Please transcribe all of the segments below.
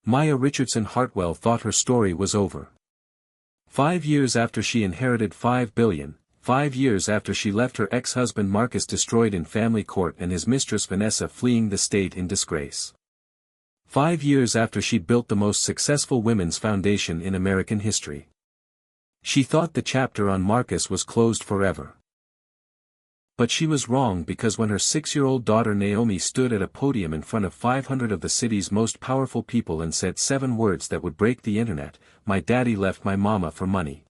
Maya Richardson Hartwell thought her story was over. 5 years after she inherited $5 billion, 5 years after she left her ex-husband Marcus destroyed in family court and his mistress Vanessa fleeing the state in disgrace. 5 years after she built the most successful women's foundation in American history. She thought the chapter on Marcus was closed forever. But she was wrong, because when her 6-year-old daughter Naomi stood at a podium in front of 500 of the city's most powerful people and said 7 words that would break the internet, "My daddy left my mama for money."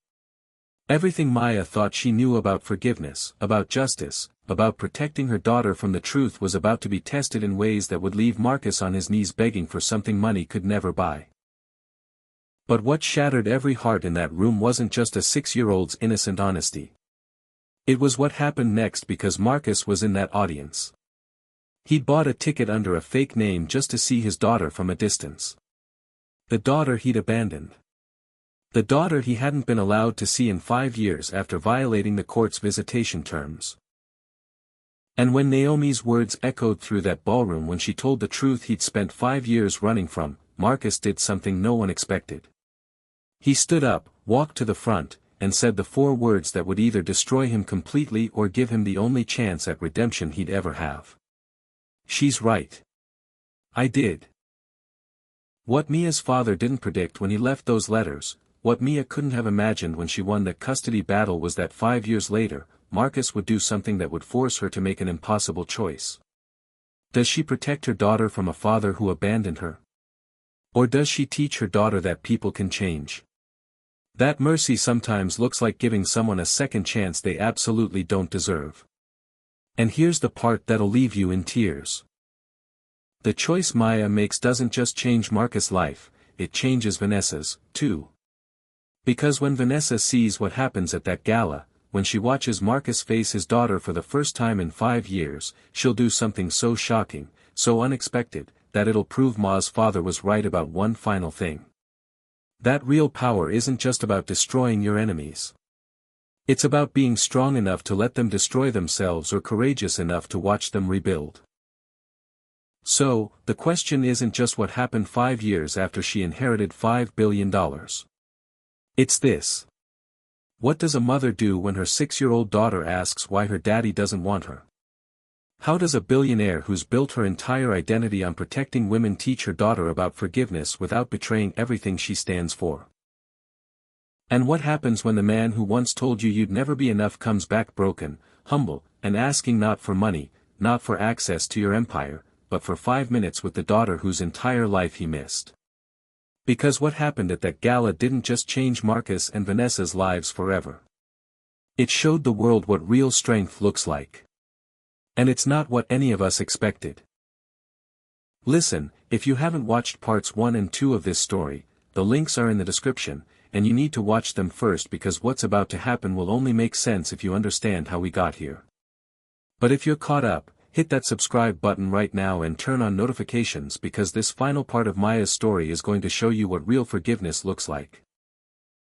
Everything Maya thought she knew about forgiveness, about justice, about protecting her daughter from the truth was about to be tested in ways that would leave Marcus on his knees begging for something money could never buy. But what shattered every heart in that room wasn't just a 6-year-old's innocent honesty. It was what happened next, because Marcus was in that audience. He'd bought a ticket under a fake name just to see his daughter from a distance. The daughter he'd abandoned. The daughter he hadn't been allowed to see in 5 years after violating the court's visitation terms. And when Naomi's words echoed through that ballroom when she told the truth he'd spent 5 years running from, Marcus did something no one expected. He stood up, walked to the front, and said the 4 words that would either destroy him completely or give him the only chance at redemption he'd ever have. "She's right. I did." What Mia's father didn't predict when he left those letters, what Mia couldn't have imagined when she won that custody battle, was that 5 years later, Marcus would do something that would force her to make an impossible choice. Does she protect her daughter from a father who abandoned her? Or does she teach her daughter that people can change? That mercy sometimes looks like giving someone a second chance they absolutely don't deserve. And here's the part that'll leave you in tears. The choice Maya makes doesn't just change Marcus' life, it changes Vanessa's, too. Because when Vanessa sees what happens at that gala, when she watches Marcus face his daughter for the first time in 5 years, she'll do something so shocking, so unexpected, that it'll prove Ma's father was right about one final thing. That real power isn't just about destroying your enemies. It's about being strong enough to let them destroy themselves or courageous enough to watch them rebuild. So, the question isn't just what happened 5 years after she inherited $5 billion. It's this. What does a mother do when her 6-year-old daughter asks why her daddy doesn't want her? How does a billionaire who's built her entire identity on protecting women teach her daughter about forgiveness without betraying everything she stands for? And what happens when the man who once told you you'd never be enough comes back broken, humble, and asking not for money, not for access to your empire, but for 5 minutes with the daughter whose entire life he missed? Because what happened at that gala didn't just change Marcus and Vanessa's lives forever. It showed the world what real strength looks like. And it's not what any of us expected. Listen, if you haven't watched parts 1 and 2 of this story, the links are in the description, and you need to watch them first, because what's about to happen will only make sense if you understand how we got here. But if you're caught up, hit that subscribe button right now and turn on notifications, because this final part of Maya's story is going to show you what real forgiveness looks like.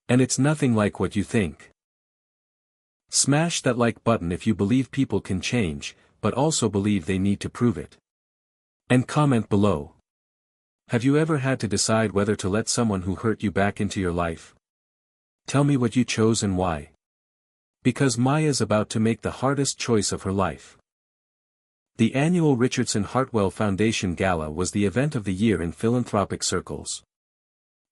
And it's nothing like what you think. Smash that like button if you believe people can change, but also believe they need to prove it. And comment below. Have you ever had to decide whether to let someone who hurt you back into your life? Tell me what you chose and why. Because Maya's about to make the hardest choice of her life. The annual Richardson Hartwell Foundation Gala was the event of the year in philanthropic circles.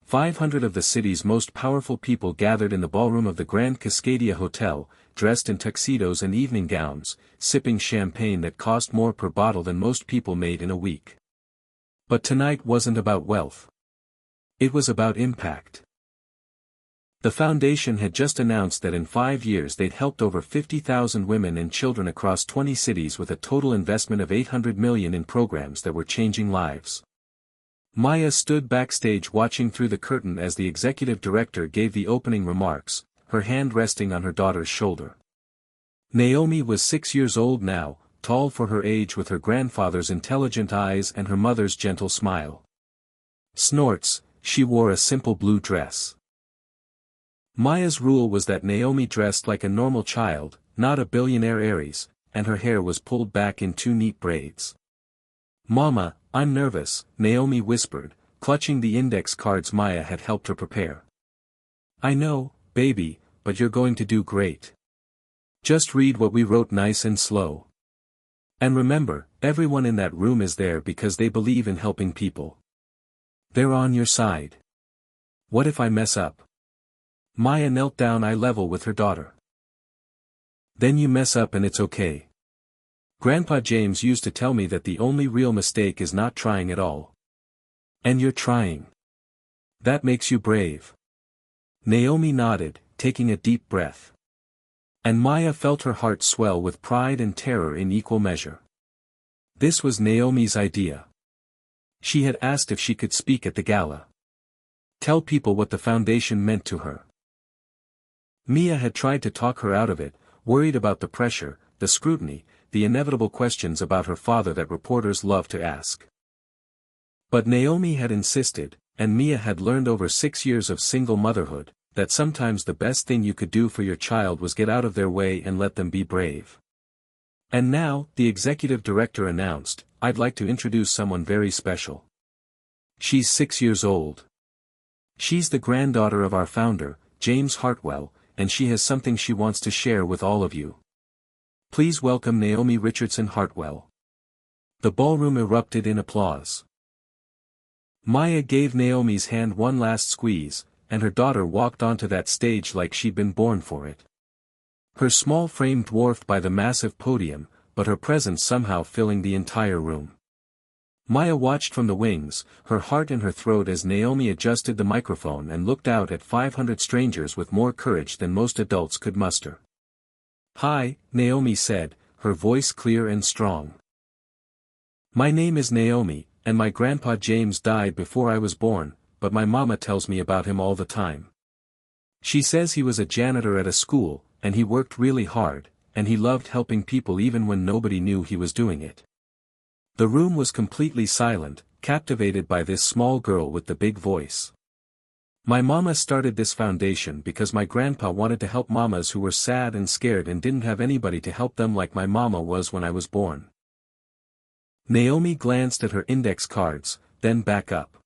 500 of the city's most powerful people gathered in the ballroom of the Grand Cascadia Hotel, dressed in tuxedos and evening gowns, sipping champagne that cost more per bottle than most people made in a week. But tonight wasn't about wealth. It was about impact. The foundation had just announced that in 5 years they'd helped over 50,000 women and children across 20 cities with a total investment of $800 million in programs that were changing lives. Maya stood backstage watching through the curtain as the executive director gave the opening remarks, her hand resting on her daughter's shoulder. Naomi was 6 years old now, tall for her age, with her grandfather's intelligent eyes and her mother's gentle smile. Snorts, she wore a simple blue dress. Maya's rule was that Naomi dressed like a normal child, not a billionaire heiress, and her hair was pulled back in 2 neat braids. "Mama, I'm nervous," Naomi whispered, clutching the index cards Maya had helped her prepare. "I know, baby, but you're going to do great. Just read what we wrote nice and slow. And remember, everyone in that room is there because they believe in helping people. They're on your side. What if I mess up?" Maya knelt down eye level with her daughter. "Then you mess up and it's okay. Grandpa James used to tell me that the only real mistake is not trying at all. And you're trying. That makes you brave." Naomi nodded, taking a deep breath. And Maya felt her heart swell with pride and terror in equal measure. This was Naomi's idea. She had asked if she could speak at the gala. Tell people what the foundation meant to her. Mia had tried to talk her out of it, worried about the pressure, the scrutiny, the inevitable questions about her father that reporters love to ask. But Naomi had insisted, and Mia had learned over 6 years of single motherhood, that sometimes the best thing you could do for your child was get out of their way and let them be brave. And now, the executive director announced, "I'd like to introduce someone very special. She's 6 years old. She's the granddaughter of our founder, James Hartwell, and she has something she wants to share with all of you. Please welcome Naomi Richardson Hartwell." The ballroom erupted in applause. Maya gave Naomi's hand one last squeeze, and her daughter walked onto that stage like she'd been born for it. Her small frame dwarfed by the massive podium, but her presence somehow filling the entire room. Maya watched from the wings, her heart in her throat as Naomi adjusted the microphone and looked out at 500 strangers with more courage than most adults could muster. "Hi," Naomi said, her voice clear and strong. "My name is Naomi, and my grandpa James died before I was born, but my mama tells me about him all the time. She says he was a janitor at a school, and he worked really hard, and he loved helping people even when nobody knew he was doing it." The room was completely silent, captivated by this small girl with the big voice. "My mama started this foundation because my grandpa wanted to help mamas who were sad and scared and didn't have anybody to help them like my mama was when I was born." Naomi glanced at her index cards, then back up.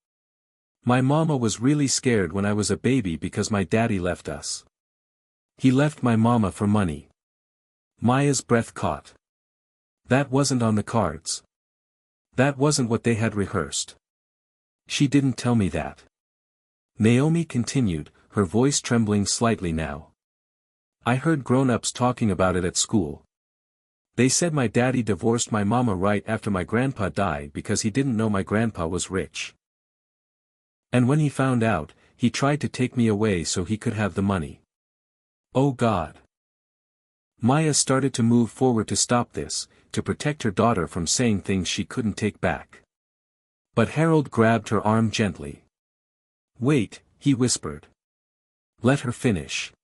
"My mama was really scared when I was a baby because my daddy left us. He left my mama for money." Maya's breath caught. That wasn't on the cards. That wasn't what they had rehearsed. "She didn't tell me that." Naomi continued, her voice trembling slightly now. "I heard grown-ups talking about it at school. They said my daddy divorced my mama right after my grandpa died because he didn't know my grandpa was rich. And when he found out, he tried to take me away so he could have the money. Oh God." Maya started to move forward to stop this, to protect her daughter from saying things she couldn't take back. But Harold grabbed her arm gently. "Wait," he whispered. "Let her finish."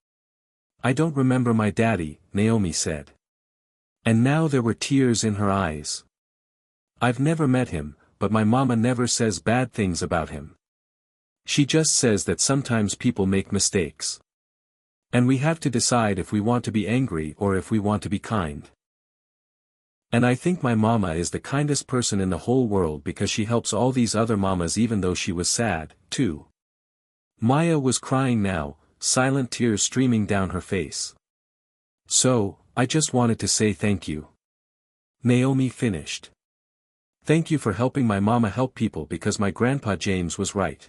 "I don't remember my daddy," Naomi said. And now there were tears in her eyes. "I've never met him, but my mama never says bad things about him. She just says that sometimes people make mistakes. And we have to decide if we want to be angry or if we want to be kind. And I think my mama is the kindest person in the whole world because she helps all these other mamas even though she was sad, too." Maya was crying now, silent tears streaming down her face. "So, I just wanted to say thank you." Naomi finished. "Thank you for helping my mama help people because my grandpa James was right.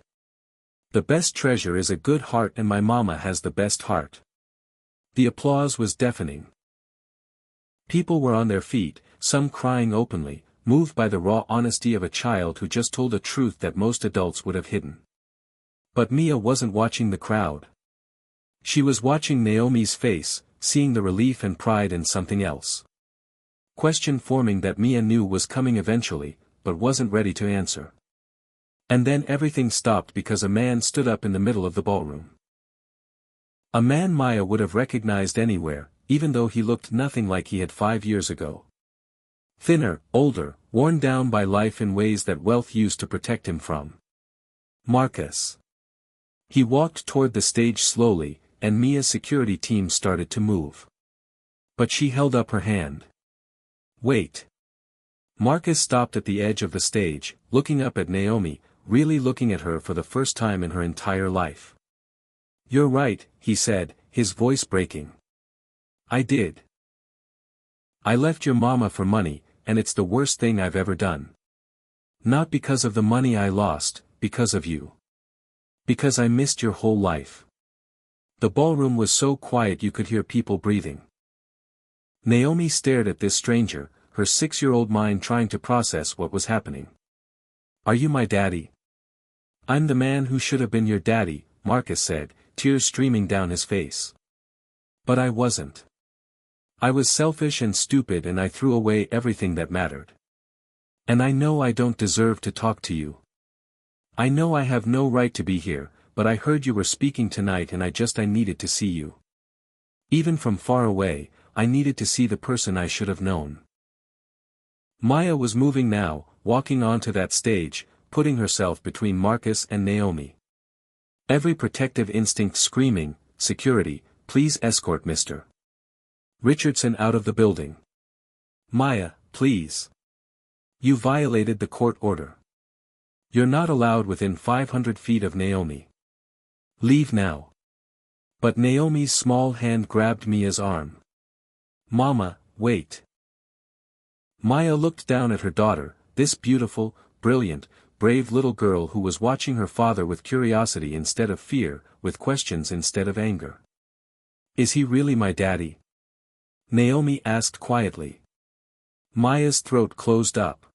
The best treasure is a good heart and my mama has the best heart." The applause was deafening. People were on their feet, some crying openly, moved by the raw honesty of a child who just told a truth that most adults would have hidden. But Mia wasn't watching the crowd. She was watching Naomi's face, seeing the relief and pride in something else. Question forming that Mia knew was coming eventually, but wasn't ready to answer. And then everything stopped because a man stood up in the middle of the ballroom. A man Maya would have recognized anywhere, even though he looked nothing like he had 5 years ago. Thinner, older, worn down by life in ways that wealth used to protect him from. Marcus. He walked toward the stage slowly, and Mia's security team started to move. But she held up her hand. "Wait." Marcus stopped at the edge of the stage, looking up at Naomi, really looking at her for the first time in her entire life. "You're right," he said, his voice breaking. "I did. I left your mama for money, and it's the worst thing I've ever done. Not because of the money I lost, because of you. Because I missed your whole life." The ballroom was so quiet you could hear people breathing. Naomi stared at this stranger, her 6-year-old mind trying to process what was happening. "Are you my daddy?" "I'm the man who should have been your daddy," Marcus said, tears streaming down his face. "But I wasn't. I was selfish and stupid and I threw away everything that mattered. And I know I don't deserve to talk to you. I know I have no right to be here, but I heard you were speaking tonight and I needed to see you. Even from far away, I needed to see the person I should have known." Maya was moving now, walking onto that stage, putting herself between Marcus and Naomi. Every protective instinct screaming, "Security, please escort Mr. Richardson out of the building. Maya, please. You violated the court order. You're not allowed within 500 feet of Naomi. Leave now." But Naomi's small hand grabbed Mia's arm. "Mama, wait." Maya looked down at her daughter, this beautiful, brilliant, brave little girl who was watching her father with curiosity instead of fear, with questions instead of anger. "Is he really my daddy?" Naomi asked quietly. Maya's throat closed up.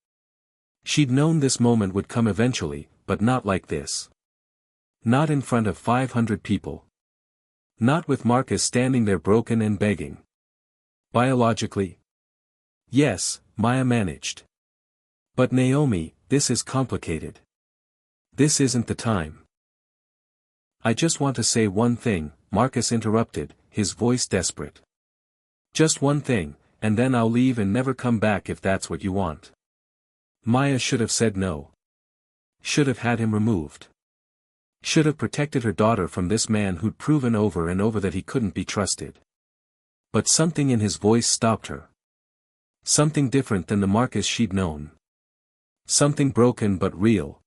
She'd known this moment would come eventually, but not like this. Not in front of 500 people. Not with Marcus standing there broken and begging. Biologically? Yes, Maya managed. But Naomi, this is complicated. This isn't the time. "I just want to say one thing," Marcus interrupted, his voice desperate. "Just one thing, and then I'll leave and never come back if that's what you want." Maya should have said no. Should have had him removed. Should have protected her daughter from this man who'd proven over and over that he couldn't be trusted. But something in his voice stopped her. Something different than the Marcus she'd known. Something broken but real.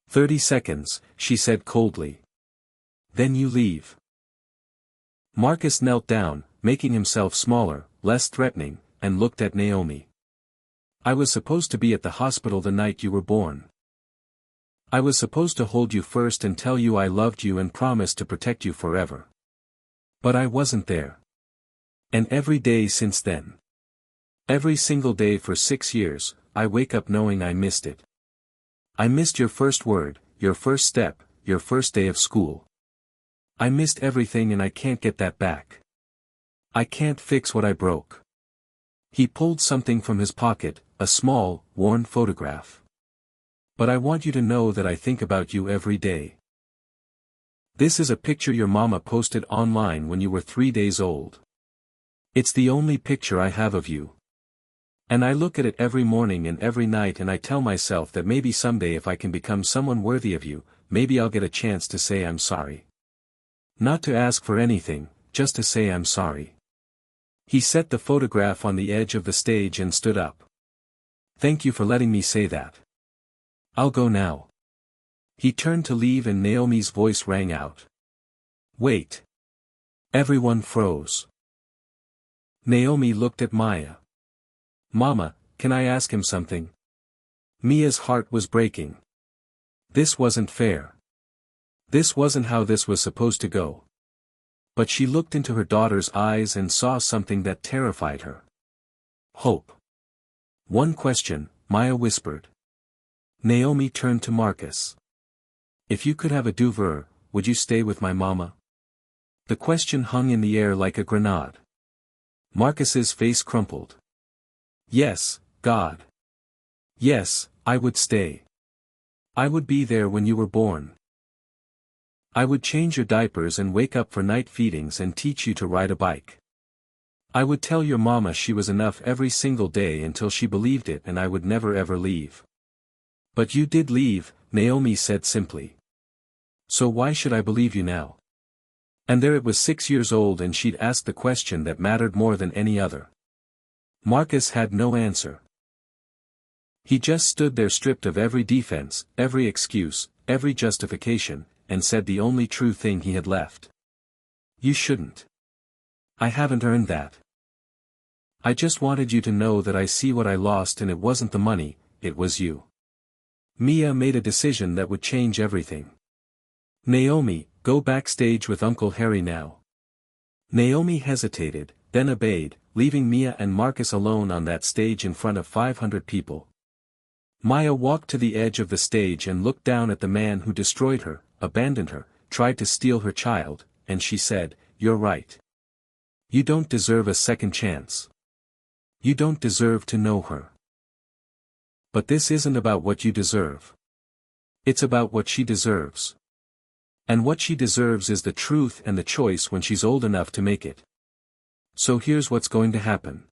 30 seconds, she said coldly. "Then you leave." Marcus knelt down, making himself smaller, less threatening, and looked at Naomi. "I was supposed to be at the hospital the night you were born. I was supposed to hold you first and tell you I loved you and promised to protect you forever. But I wasn't there. And every day since then. Every single day for 6 years, I wake up knowing I missed it. I missed your first word, your first step, your first day of school. I missed everything and I can't get that back. I can't fix what I broke." He pulled something from his pocket, a small, worn photograph. "But I want you to know that I think about you every day. This is a picture your mama posted online when you were 3 days old. It's the only picture I have of you. And I look at it every morning and every night and I tell myself that maybe someday if I can become someone worthy of you, maybe I'll get a chance to say I'm sorry. Not to ask for anything, just to say I'm sorry." He set the photograph on the edge of the stage and stood up. "Thank you for letting me say that. I'll go now." He turned to leave and Naomi's voice rang out. "Wait." Everyone froze. Naomi looked at Maya. "Mama, can I ask him something?" Mia's heart was breaking. This wasn't fair. This wasn't how this was supposed to go. But she looked into her daughter's eyes and saw something that terrified her. Hope. "One question," Maya whispered. Naomi turned to Marcus. "If you could have a do-over, would you stay with my mama?" The question hung in the air like a grenade. Marcus's face crumpled. "Yes, God. Yes, I would stay. I would be there when you were born. I would change your diapers and wake up for night feedings and teach you to ride a bike. I would tell your mama she was enough every single day until she believed it and I would never ever leave." "But you did leave," Naomi said simply. "So why should I believe you now?" And there it was 6 years old and she'd asked the question that mattered more than any other. Marcus had no answer. He just stood there stripped of every defense, every excuse, every justification, and said the only true thing he had left. You shouldn't. I haven't earned that. I just wanted you to know that I see what I lost, and it wasn't the money, it was you. Mia made a decision that would change everything. Naomi, go backstage with Uncle Harry now. Naomi hesitated, then obeyed, leaving Mia and Marcus alone on that stage in front of 500 people. Maya walked to the edge of the stage and looked down at the man who destroyed her, abandoned her, tried to steal her child, and she said, "You're right. You don't deserve a second chance. You don't deserve to know her. But this isn't about what you deserve. It's about what she deserves. And what she deserves is the truth and the choice when she's old enough to make it. So here's what's going to happen.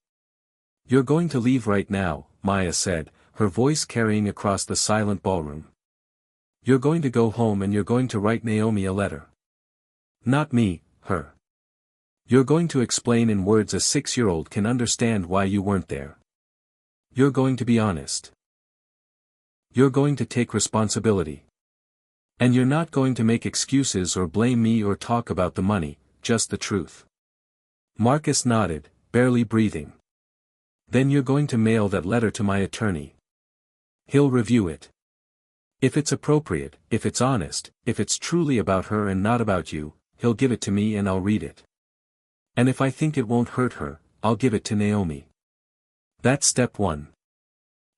You're going to leave right now," Maya said, her voice carrying across the silent ballroom. "You're going to go home and you're going to write Naomi a letter. Not me, her. You're going to explain in words a 6-year-old can understand why you weren't there. You're going to be honest. You're going to take responsibility. And you're not going to make excuses or blame me or talk about the money, just the truth." Marcus nodded, barely breathing. "Then you're going to mail that letter to my attorney. He'll review it. If it's appropriate, if it's honest, if it's truly about her and not about you, he'll give it to me and I'll read it. And if I think it won't hurt her, I'll give it to Naomi. That's step 1.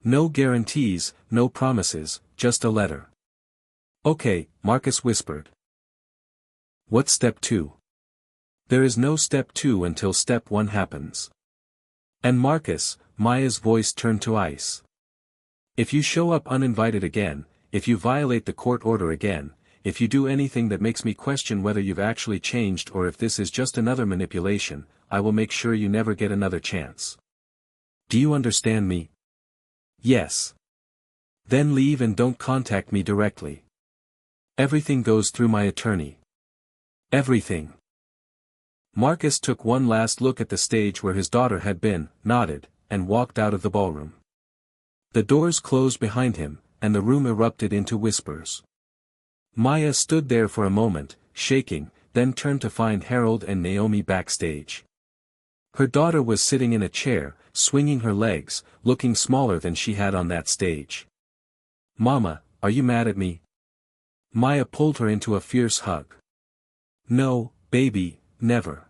No guarantees, no promises, just a letter." "Okay," Marcus whispered. "What's step 2? "There is no step 2 until step 1 happens." "And Marcus," Maya's voice turned to ice. "If you show up uninvited again, if you violate the court order again, if you do anything that makes me question whether you've actually changed or if this is just another manipulation, I will make sure you never get another chance. Do you understand me?" "Yes." "Then leave and don't contact me directly. Everything goes through my attorney. Everything." Marcus took one last look at the stage where his daughter had been, nodded, and walked out of the ballroom. The doors closed behind him, and the room erupted into whispers. Maya stood there for a moment, shaking, then turned to find Harold and Naomi backstage. Her daughter was sitting in a chair, swinging her legs, looking smaller than she had on that stage. "Mama, are you mad at me?" Maya pulled her into a fierce hug. "No, baby, never.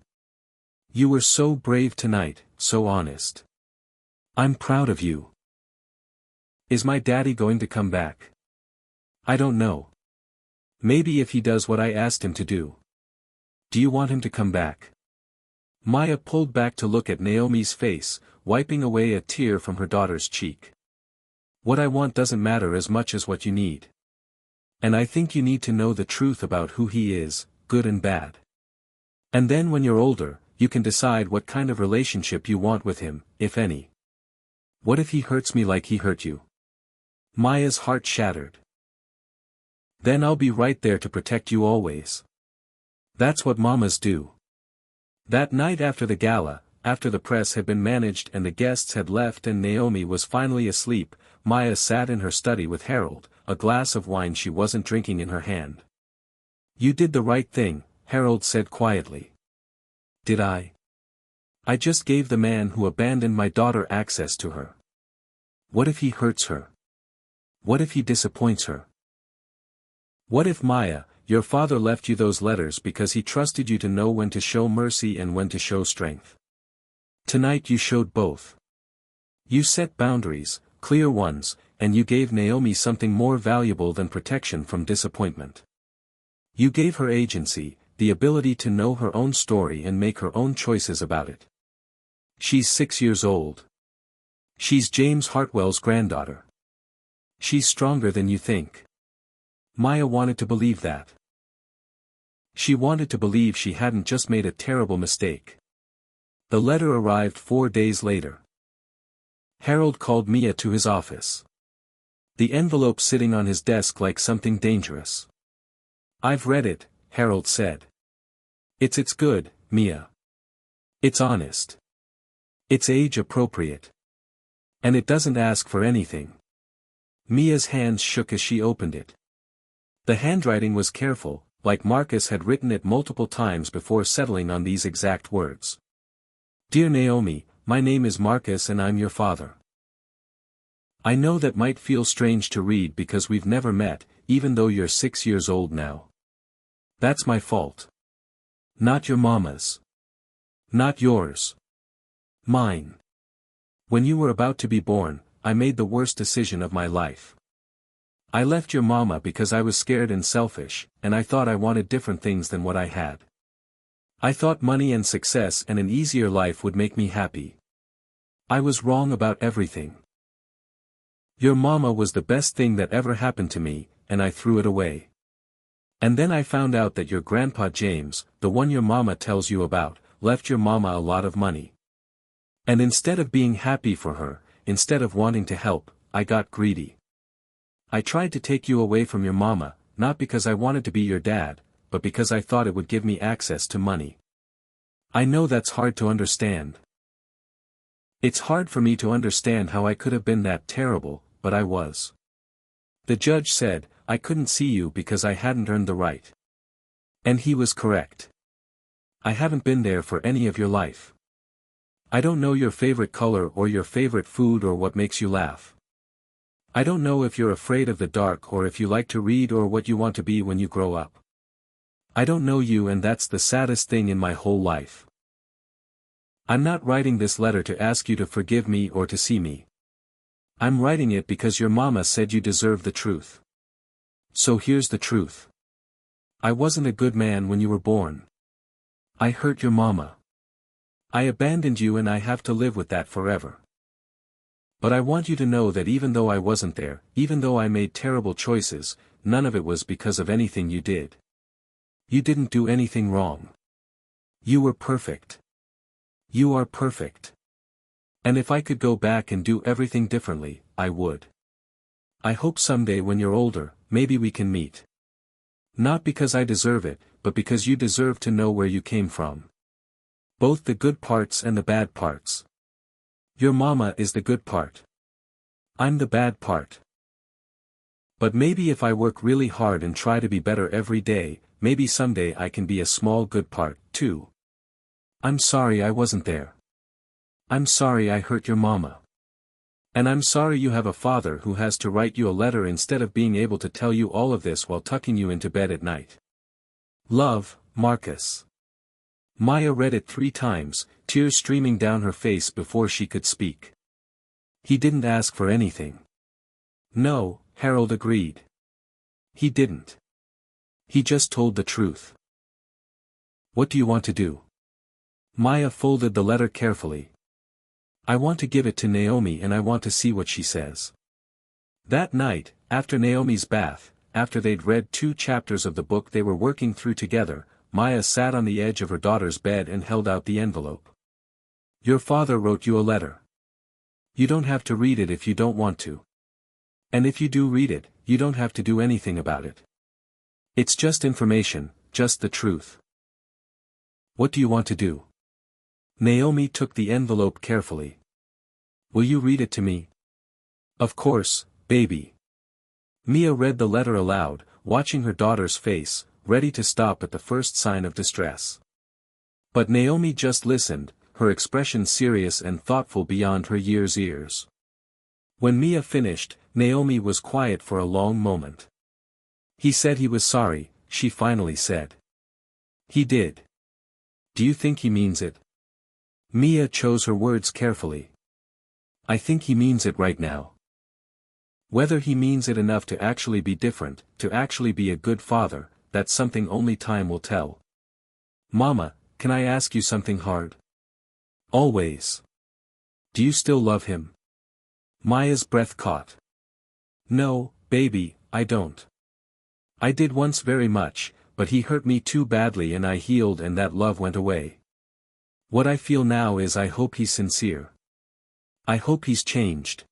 You were so brave tonight, so honest. I'm proud of you." "Is my daddy going to come back?" "I don't know. Maybe if he does what I asked him to do." "Do you want him to come back?" Maya pulled back to look at Naomi's face, wiping away a tear from her daughter's cheek. "What I want doesn't matter as much as what you need. And I think you need to know the truth about who he is, good and bad. And then when you're older, you can decide what kind of relationship you want with him, if any. What if he hurts me like he hurt you?" Maya's heart shattered. "Then I'll be right there to protect you always. That's what mamas do." That night after the gala, after the press had been managed and the guests had left and Naomi was finally asleep, Maya sat in her study with Harold, a glass of wine she wasn't drinking in her hand. "You did the right thing," Harold said quietly. "Did I? I just gave the man who abandoned my daughter access to her. What if he hurts her? What if he disappoints her? What if Maya, your father left you those letters because he trusted you to know when to show mercy and when to show strength? Tonight you showed both. You set boundaries, clear ones, and you gave Naomi something more valuable than protection from disappointment. You gave her agency, the ability to know her own story and make her own choices about it. She's 6 years old. She's James Hartwell's granddaughter. She's stronger than you think." Maya wanted to believe that. She wanted to believe she hadn't just made a terrible mistake. The letter arrived 4 days later. Harold called Mia to his office. The envelope sitting on his desk like something dangerous. "I've read it," Harold said. It's good, Mia. It's honest. It's age appropriate. And it doesn't ask for anything. Mia's hands shook as she opened it. The handwriting was careful, like Marcus had written it multiple times before settling on these exact words. Dear Naomi, my name is Marcus and I'm your father. I know that might feel strange to read because we've never met, even though you're 6 years old now. That's my fault. Not your mama's. Not yours. Mine. When you were about to be born, I made the worst decision of my life. I left your mama because I was scared and selfish, and I thought I wanted different things than what I had. I thought money and success and an easier life would make me happy. I was wrong about everything. Your mama was the best thing that ever happened to me, and I threw it away. And then I found out that your grandpa James, the one your mama tells you about, left your mama a lot of money. And instead of being happy for her, instead of wanting to help, I got greedy. I tried to take you away from your mama, not because I wanted to be your dad, but because I thought it would give me access to money. I know that's hard to understand. It's hard for me to understand how I could have been that terrible, but I was. The judge said, I couldn't see you because I hadn't earned the right. And he was correct. I haven't been there for any of your life. I don't know your favorite color or your favorite food or what makes you laugh. I don't know if you're afraid of the dark or if you like to read or what you want to be when you grow up. I don't know you, and that's the saddest thing in my whole life. I'm not writing this letter to ask you to forgive me or to see me. I'm writing it because your mama said you deserve the truth. So here's the truth. I wasn't a good man when you were born. I hurt your mama. I abandoned you and I have to live with that forever. But I want you to know that even though I wasn't there, even though I made terrible choices, none of it was because of anything you did. You didn't do anything wrong. You were perfect. You are perfect. And if I could go back and do everything differently, I would. I hope someday when you're older, maybe we can meet. Not because I deserve it, but because you deserve to know where you came from. Both the good parts and the bad parts. Your mama is the good part. I'm the bad part. But maybe if I work really hard and try to be better every day, maybe someday I can be a small good part, too. I'm sorry I wasn't there. I'm sorry I hurt your mama. And I'm sorry you have a father who has to write you a letter instead of being able to tell you all of this while tucking you into bed at night. Love, Marcus. Maya read it 3 times, tears streaming down her face before she could speak. He didn't ask for anything. No, Harold agreed. He didn't. He just told the truth. What do you want to do? Maya folded the letter carefully. I want to give it to Naomi and I want to see what she says. That night, after Naomi's bath, after they'd read 2 chapters of the book they were working through together, Maya sat on the edge of her daughter's bed and held out the envelope. Your father wrote you a letter. You don't have to read it if you don't want to. And if you do read it, you don't have to do anything about it. It's just information, just the truth. What do you want to do? Naomi took the envelope carefully. Will you read it to me? Of course, baby. Mia read the letter aloud, watching her daughter's face, ready to stop at the first sign of distress. But Naomi just listened, her expression serious and thoughtful beyond her years. When Mia finished, Naomi was quiet for a long moment. He said he was sorry, she finally said. He did. Do you think he means it? Mia chose her words carefully. I think he means it right now. Whether he means it enough to actually be different, to actually be a good father, that's something only time will tell. Mama, can I ask you something hard? Always. Do you still love him? Maya's breath caught. No, baby, I don't. I did once very much, but he hurt me too badly and I healed and that love went away. What I feel now is I hope he's sincere. I hope he's changed.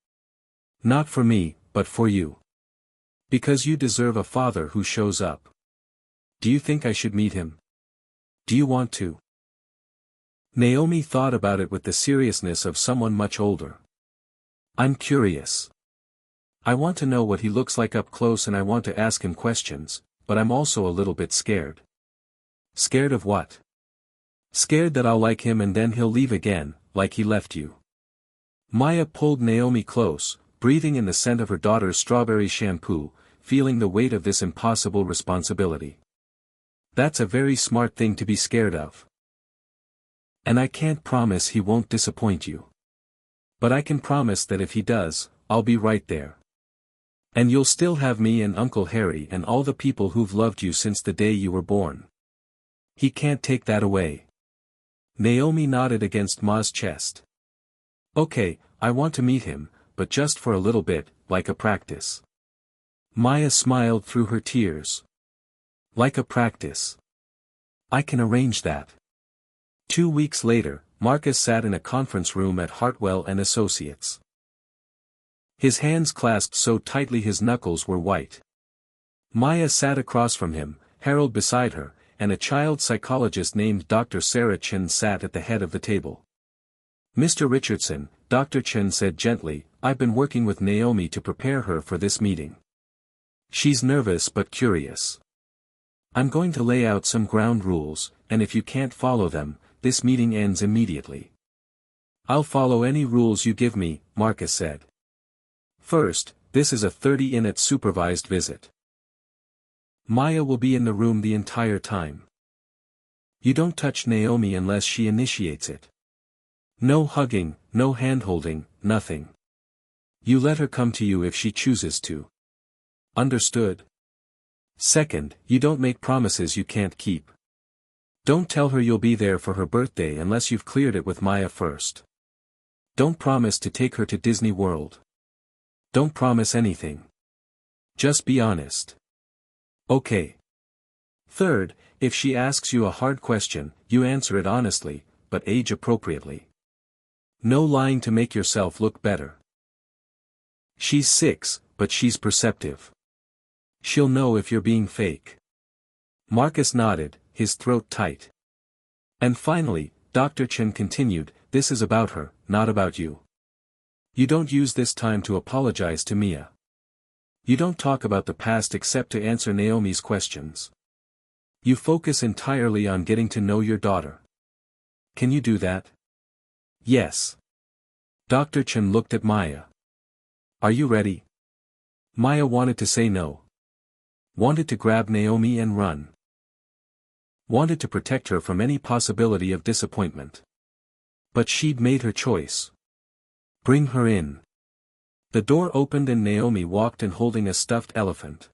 Not for me, but for you. Because you deserve a father who shows up. Do you think I should meet him? Do you want to? Naomi thought about it with the seriousness of someone much older. I'm curious. I want to know what he looks like up close and I want to ask him questions, but I'm also a little bit scared. Scared of what? Scared that I'll like him and then he'll leave again, like he left you. Maya pulled Naomi close, breathing in the scent of her daughter's strawberry shampoo, feeling the weight of this impossible responsibility. That's a very smart thing to be scared of. And I can't promise he won't disappoint you. But I can promise that if he does, I'll be right there. And you'll still have me and Uncle Harry and all the people who've loved you since the day you were born. He can't take that away. Naomi nodded against Ma's chest. Okay, I want to meet him, but just for a little bit, like a practice. Maya smiled through her tears. Like a practice. I can arrange that. 2 weeks later, Marcus sat in a conference room at Hartwell and Associates. His hands clasped so tightly his knuckles were white. Maya sat across from him, Harold beside her, and a child psychologist named Dr. Sarah Chen sat at the head of the table. Mr. Richardson, Dr. Chen said gently, I've been working with Naomi to prepare her for this meeting. She's nervous but curious. I'm going to lay out some ground rules, and if you can't follow them, this meeting ends immediately. I'll follow any rules you give me, Marcus said. First, this is a 30-minute supervised visit. Maya will be in the room the entire time. You don't touch Naomi unless she initiates it. No hugging, no hand-holding, nothing. You let her come to you if she chooses to. Understood? Second, you don't make promises you can't keep. Don't tell her you'll be there for her birthday unless you've cleared it with Maya first. Don't promise to take her to Disney World. Don't promise anything. Just be honest. Okay. Third, if she asks you a hard question, you answer it honestly, but age appropriately. No lying to make yourself look better. She's 6, but she's perceptive. She'll know if you're being fake. Marcus nodded, his throat tight. And finally, Dr. Chen continued, this is about her, not about you. You don't use this time to apologize to Mia. You don't talk about the past except to answer Naomi's questions. You focus entirely on getting to know your daughter. Can you do that? Yes. Dr. Chen looked at Maya. Are you ready? Maya wanted to say no. Wanted to grab Naomi and run. Wanted to protect her from any possibility of disappointment. But she'd made her choice. Bring her in. The door opened and Naomi walked in holding a stuffed elephant.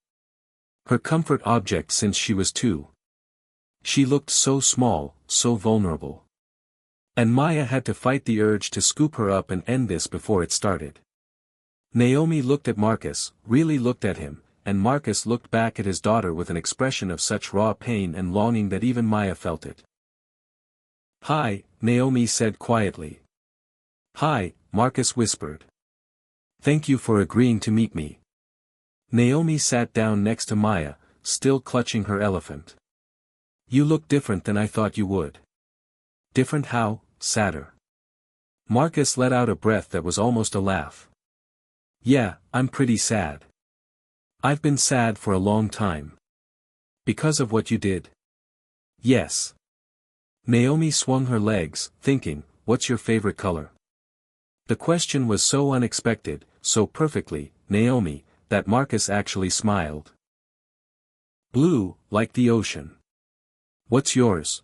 Her comfort object since she was 2. She looked so small, so vulnerable. And Maya had to fight the urge to scoop her up and end this before it started. Naomi looked at Marcus, really looked at him, and Marcus looked back at his daughter with an expression of such raw pain and longing that even Maya felt it. Hi, Naomi said quietly. Hi, Marcus whispered. Thank you for agreeing to meet me. Naomi sat down next to Maya, still clutching her elephant. You look different than I thought you would. Different how? Sadder. Marcus let out a breath that was almost a laugh. Yeah, I'm pretty sad. I've been sad for a long time. Because of what you did? Yes. Naomi swung her legs, thinking, what's your favorite color? The question was so unexpected, so perfectly, Naomi, that Marcus actually smiled. Blue, like the ocean. What's yours?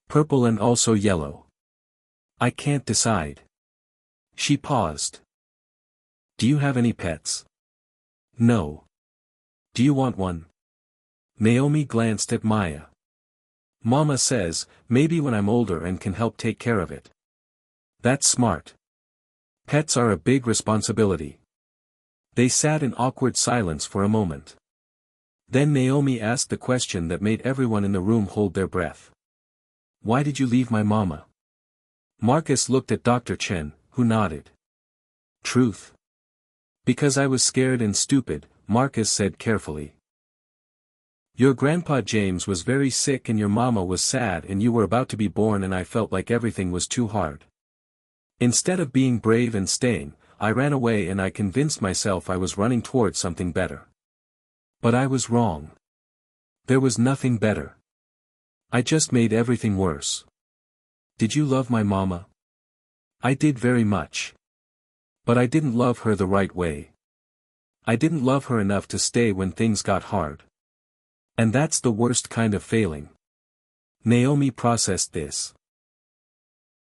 Purple and also yellow. I can't decide. She paused. Do you have any pets? No. Do you want one? Naomi glanced at Maya. Mama says, maybe when I'm older and can help take care of it. That's smart. Pets are a big responsibility. They sat in awkward silence for a moment. Then Naomi asked the question that made everyone in the room hold their breath. Why did you leave my mama? Marcus looked at Dr. Chen, who nodded. Truth. Because I was scared and stupid, Marcus said carefully. Your grandpa James was very sick and your mama was sad and you were about to be born and I felt like everything was too hard. Instead of being brave and staying, I ran away and I convinced myself I was running towards something better. But I was wrong. There was nothing better. I just made everything worse. Did you love my mama? I did very much. But I didn't love her the right way. I didn't love her enough to stay when things got hard. And that's the worst kind of failing. Naomi processed this.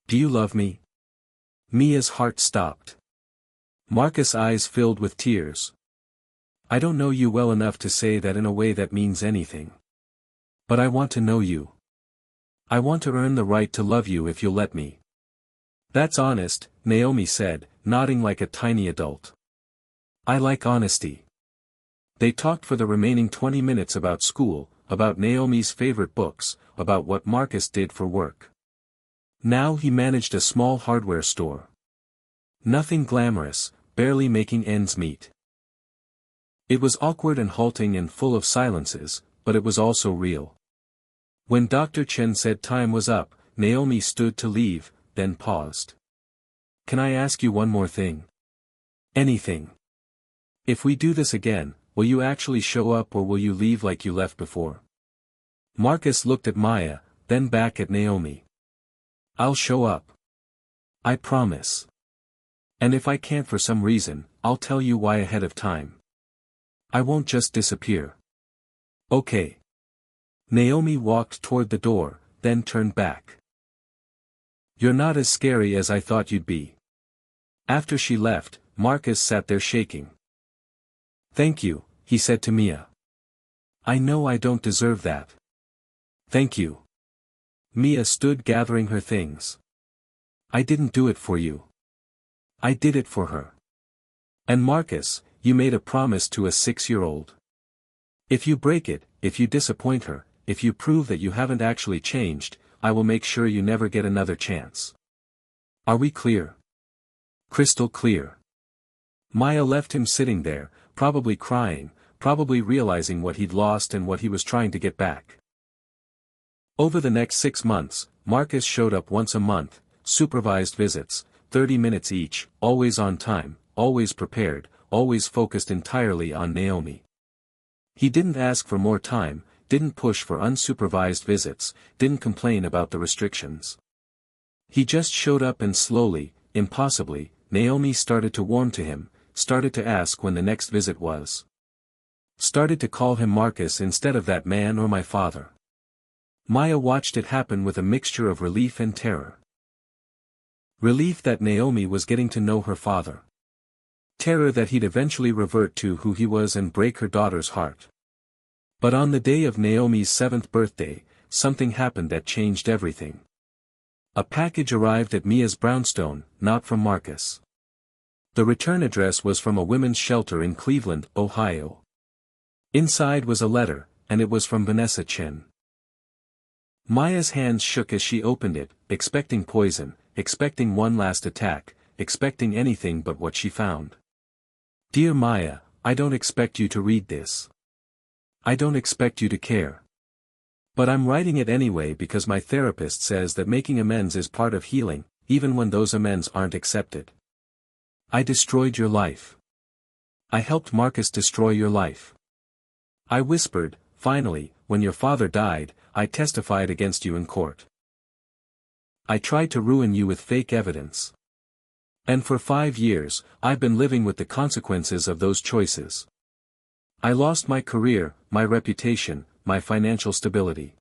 Do you love me? Mia's heart stopped. Marcus' eyes filled with tears. I don't know you well enough to say that in a way that means anything. But I want to know you. I want to earn the right to love you if you'll let me. That's honest, Naomi said, nodding like a tiny adult. I like honesty. They talked for the remaining 20 minutes about school, about Naomi's favorite books, about what Marcus did for work. Now he managed a small hardware store. Nothing glamorous, barely making ends meet. It was awkward and halting and full of silences, but it was also real. When Dr. Chen said time was up, Naomi stood to leave, then paused. Can I ask you one more thing? Anything. If we do this again, will you actually show up or will you leave like you left before? Marcus looked at Maya, then back at Naomi. I'll show up. I promise. And if I can't for some reason, I'll tell you why ahead of time. I won't just disappear. Okay. Naomi walked toward the door, then turned back. You're not as scary as I thought you'd be. After she left, Marcus sat there shaking. Thank you, he said to Mia. I know I don't deserve that. Thank you. Mia stood gathering her things. I didn't do it for you. I did it for her. And Marcus, you made a promise to a 6-year-old. If you break it, if you disappoint her, if you prove that you haven't actually changed, I will make sure you never get another chance. Are we clear? Crystal clear. Maya left him sitting there, probably crying, probably realizing what he'd lost and what he was trying to get back. Over the next 6 months, Marcus showed up once a month, supervised visits, 30 minutes each, always on time, always prepared, always focused entirely on Naomi. He didn't ask for more time, didn't push for unsupervised visits, didn't complain about the restrictions. He just showed up and slowly, impossibly, Naomi started to warm to him, started to ask when the next visit was. Started to call him Marcus instead of that man or my father. Maya watched it happen with a mixture of relief and terror. Relief that Naomi was getting to know her father. Terror that he'd eventually revert to who he was and break her daughter's heart. But on the day of Naomi's 7th birthday, something happened that changed everything. A package arrived at Mia's brownstone, not from Marcus. The return address was from a women's shelter in Cleveland, Ohio. Inside was a letter, and it was from Vanessa Chen. Maya's hands shook as she opened it, expecting poison, expecting one last attack, expecting anything but what she found. Dear Maya, I don't expect you to read this. I don't expect you to care. But I'm writing it anyway because my therapist says that making amends is part of healing, even when those amends aren't accepted. I destroyed your life. I helped Marcus destroy your life. I whispered, finally, when your father died, I testified against you in court. I tried to ruin you with fake evidence. And for 5 years, I've been living with the consequences of those choices. I lost my career, my reputation, my financial stability.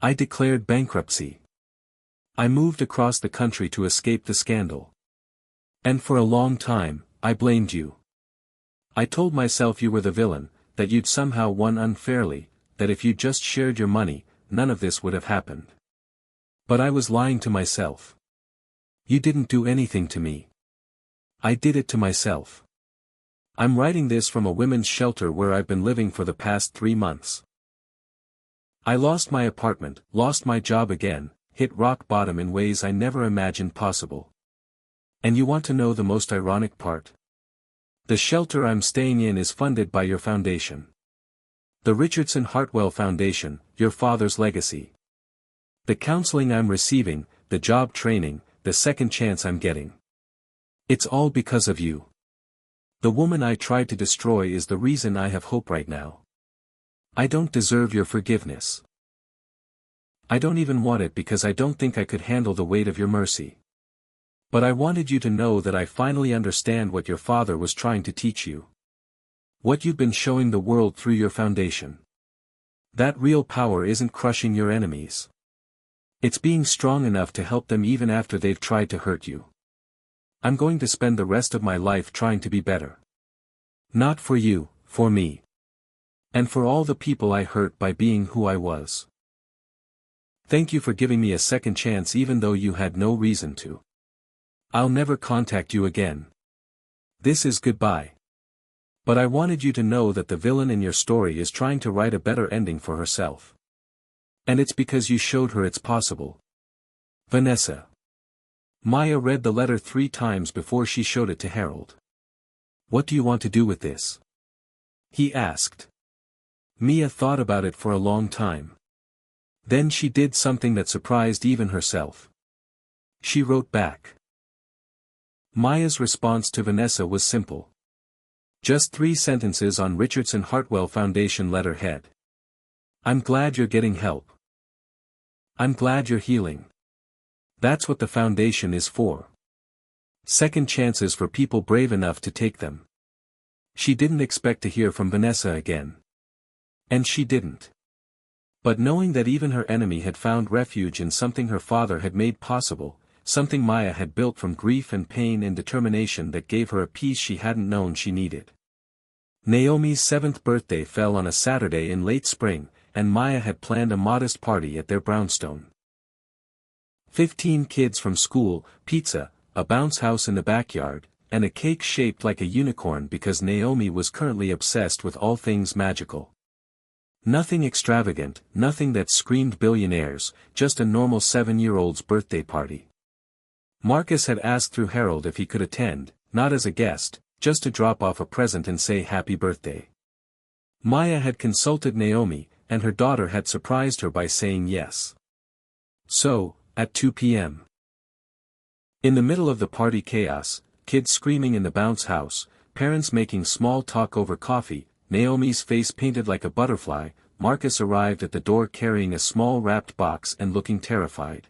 I declared bankruptcy. I moved across the country to escape the scandal. And for a long time, I blamed you. I told myself you were the villain, that you'd somehow won unfairly, that if you'd just shared your money, none of this would have happened. But I was lying to myself. You didn't do anything to me. I did it to myself. I'm writing this from a women's shelter where I've been living for the past 3 months. I lost my apartment, lost my job again, hit rock bottom in ways I never imagined possible. And you want to know the most ironic part? The shelter I'm staying in is funded by your foundation. The Richardson Hartwell Foundation, your father's legacy. The counseling I'm receiving, the job training, the second chance I'm getting. It's all because of you. The woman I tried to destroy is the reason I have hope right now. I don't deserve your forgiveness. I don't even want it because I don't think I could handle the weight of your mercy. But I wanted you to know that I finally understand what your father was trying to teach you. What you've been showing the world through your foundation. That real power isn't crushing your enemies. It's being strong enough to help them even after they've tried to hurt you. I'm going to spend the rest of my life trying to be better. Not for you, for me. And for all the people I hurt by being who I was. Thank you for giving me a second chance even though you had no reason to. I'll never contact you again. This is goodbye. But I wanted you to know that the villain in your story is trying to write a better ending for herself. And it's because you showed her it's possible. Vanessa. Maya read the letter 3 times before she showed it to Harold. What do you want to do with this? He asked. Mia thought about it for a long time. Then she did something that surprised even herself. She wrote back. Maya's response to Vanessa was simple. Just 3 sentences on Richardson Hartwell Foundation letterhead. I'm glad you're getting help. I'm glad you're healing. That's what the foundation is for. Second chances for people brave enough to take them. She didn't expect to hear from Vanessa again. And she didn't. But knowing that even her enemy had found refuge in something her father had made possible, something Maya had built from grief and pain and determination that gave her a peace she hadn't known she needed. Naomi's 7th birthday fell on a Saturday in late spring, and Maya had planned a modest party at their brownstone. 15 kids from school, pizza, a bounce house in the backyard, and a cake shaped like a unicorn because Naomi was currently obsessed with all things magical. Nothing extravagant, nothing that screamed billionaires, just a normal 7-year-old's birthday party. Marcus had asked through Harold if he could attend, not as a guest, just to drop off a present and say happy birthday. Maya had consulted Naomi, and her daughter had surprised her by saying yes. So, at 2 p.m. In the middle of the party chaos, kids screaming in the bounce house, parents making small talk over coffee, Naomi's face painted like a butterfly, Marcus arrived at the door carrying a small wrapped box and looking terrified.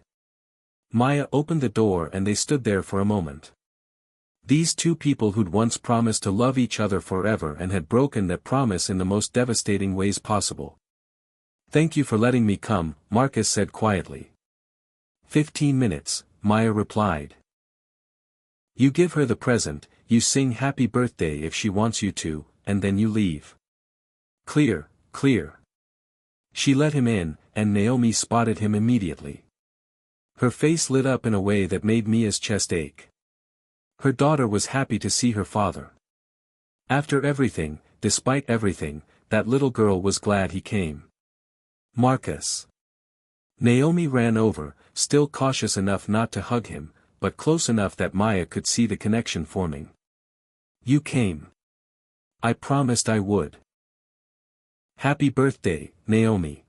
Maya opened the door and they stood there for a moment. These 2 people who'd once promised to love each other forever and had broken that promise in the most devastating ways possible. Thank you for letting me come, Marcus said quietly. 15 minutes, Maya replied. You give her the present, you sing happy birthday if she wants you to, and then you leave. Clear, clear. She let him in, and Naomi spotted him immediately. Her face lit up in a way that made Mia's chest ache. Her daughter was happy to see her father. After everything, despite everything, that little girl was glad he came. Marcus. Naomi ran over, still cautious enough not to hug him, but close enough that Maya could see the connection forming. You came. I promised I would. Happy birthday, Naomi.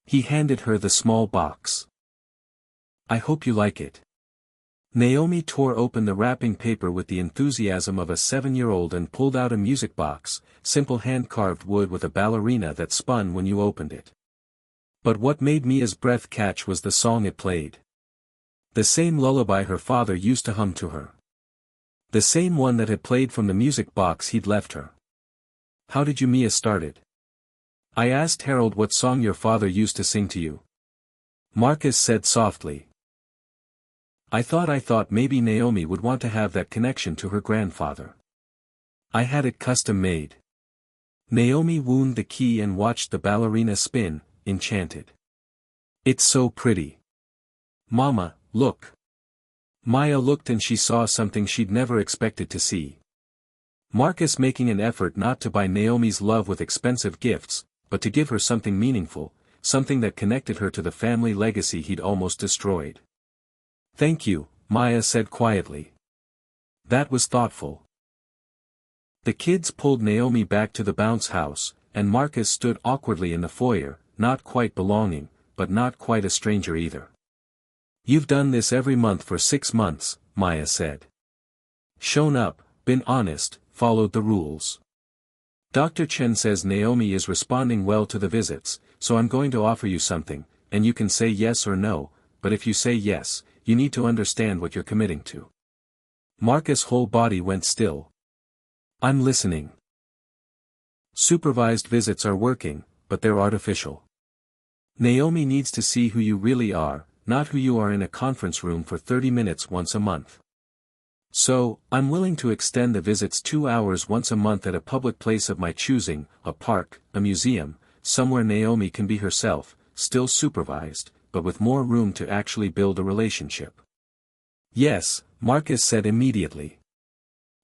He handed her the small box. I hope you like it. Naomi tore open the wrapping paper with the enthusiasm of a 7-year-old and pulled out a music box, simple hand-carved wood with a ballerina that spun when you opened it. But what made Mia's breath catch was the song it played. The same lullaby her father used to hum to her. The same one that had played from the music box he'd left her. How did you Mia started? I asked Harold what song your father used to sing to you. Marcus said softly. I thought maybe Naomi would want to have that connection to her grandfather. I had it custom made. Naomi wound the key and watched the ballerina spin, enchanted. It's so pretty. Mama, look. Maya looked and she saw something she'd never expected to see. Marcus making an effort not to buy Naomi's love with expensive gifts, but to give her something meaningful, something that connected her to the family legacy he'd almost destroyed. Thank you, Maya said quietly. That was thoughtful. The kids pulled Naomi back to the bounce house, and Marcus stood awkwardly in the foyer, not quite belonging, but not quite a stranger either. You've done this every month for 6 months, Maya said. Shown up, been honest, followed the rules. Dr. Chen says Naomi is responding well to the visits, so I'm going to offer you something, and you can say yes or no, but if you say yes, you need to understand what you're committing to. Marcus' whole body went still. I'm listening. Supervised visits are working, but they're artificial. Naomi needs to see who you really are, not who you are in a conference room for 30 minutes once a month. So, I'm willing to extend the visits 2 hours once a month at a public place of my choosing, a park, a museum, somewhere Naomi can be herself, still supervised, but with more room to actually build a relationship. Yes, Marcus said immediately.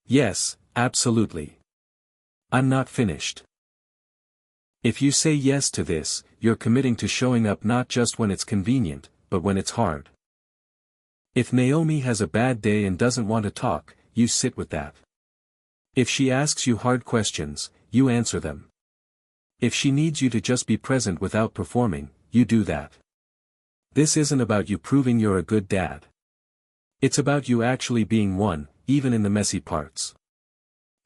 Yes, absolutely. I'm not finished. If you say yes to this, you're committing to showing up not just when it's convenient, but when it's hard. If Naomi has a bad day and doesn't want to talk, you sit with that. If she asks you hard questions, you answer them. If she needs you to just be present without performing, you do that. This isn't about you proving you're a good dad. It's about you actually being one, even in the messy parts.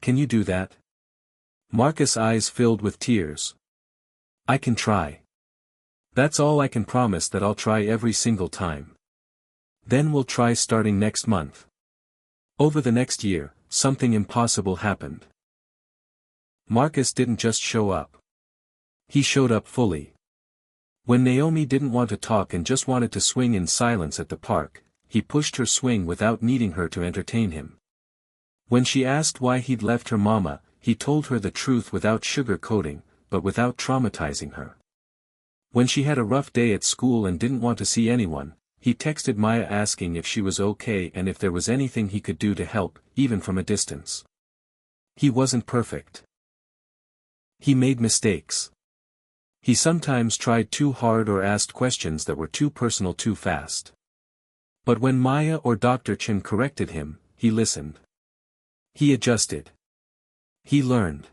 Can you do that? Marcus' eyes filled with tears. I can try. That's all I can promise, that I'll try every single time. Then we'll try starting next month. Over the next year, something impossible happened. Marcus didn't just show up. He showed up fully. When Naomi didn't want to talk and just wanted to swing in silence at the park, he pushed her swing without needing her to entertain him. When she asked why he'd left her mama, he told her the truth without sugar-coating, but without traumatizing her. When she had a rough day at school and didn't want to see anyone, he texted Maya asking if she was okay and if there was anything he could do to help, even from a distance. He wasn't perfect. He made mistakes. He sometimes tried too hard or asked questions that were too personal too fast. But when Maya or Dr. Chen corrected him, he listened. He adjusted. He learned.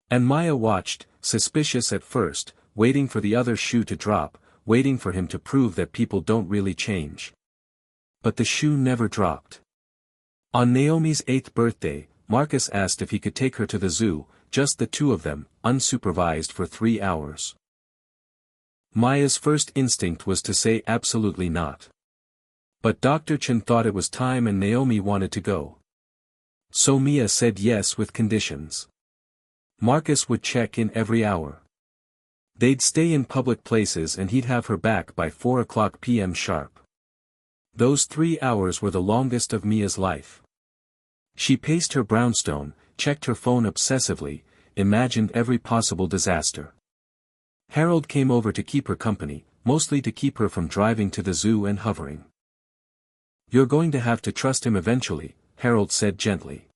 And Maya watched, suspicious at first, waiting for the other shoe to drop, waiting for him to prove that people don't really change. But the shoe never dropped. On Naomi's 8th birthday, Marcus asked if he could take her to the zoo, just the two of them, unsupervised for 3 hours. Maya's first instinct was to say absolutely not. But Dr. Chen thought it was time and Naomi wanted to go. So Mia said yes with conditions. Marcus would check in every hour. They'd stay in public places and he'd have her back by 4 p.m. sharp. Those 3 hours were the longest of Mia's life. She paced her brownstone, checked her phone obsessively, imagined every possible disaster. Harold came over to keep her company, mostly to keep her from driving to the zoo and hovering. You're going to have to trust him eventually, Harold said gently.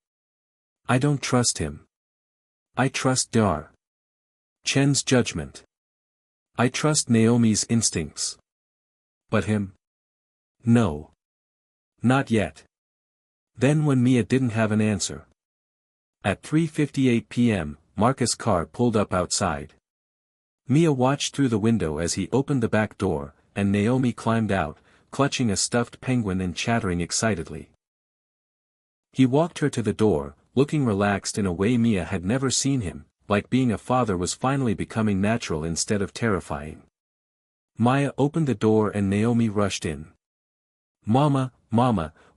I don't trust him. I trust Dr. Chen's judgment. I trust Naomi's instincts. But him? No. Not yet. Then when Mia didn't have an answer. At 3:58 p.m., Marcus' car pulled up outside. Mia watched through the window as he opened the back door, and Naomi climbed out, clutching a stuffed penguin and chattering excitedly. He walked her to the door, looking relaxed in a way Mia had never seen him, like being a father was finally becoming natural instead of terrifying. Maya opened the door and Naomi rushed in. Mama,